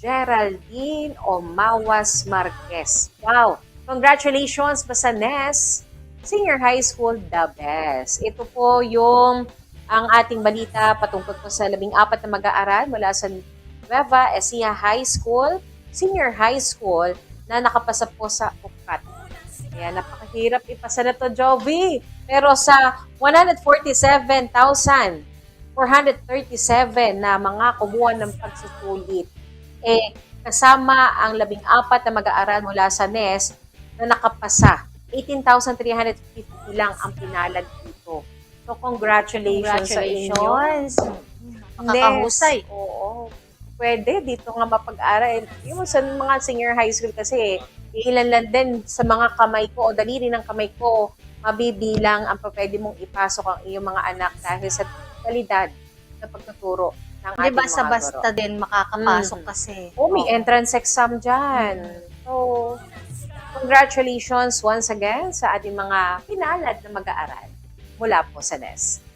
Geraldine Omawas Marquez. Wow! Congratulations pa sa NES Senior High School, the best. Ito po yung ang ating balita patungkol po sa 14 na mag-aaral mula sa Nueva Ecija High School, Senior High School na nakapasa po sa UCAT. Kaya napakahirap ipasa na to, Jovi. Pero sa 147,437 na mga kumuha ng pagsusulit, kasama ang 14 na mag-aaral mula sa NES na nakapasa. 18,350 lang ang pinalad dito. So, congratulations sa inyo. Congratulations. Makakahusay. Oo. Pwede dito nga mapag-aral. Yung sa mga senior high school kasi, ilan lang din sa mga kamay ko o daliri ng kamay ko, mabibilang ang pwede mong ipasok ang iyong mga anak dahil sa kalidad sa pagtuturo ng Di ating ba mga sa basta guro. din makakapasok kasi. Oh, may entrance exam dyan. So, congratulations once again sa ating mga pinalad na mag-aaral mula po sa NES.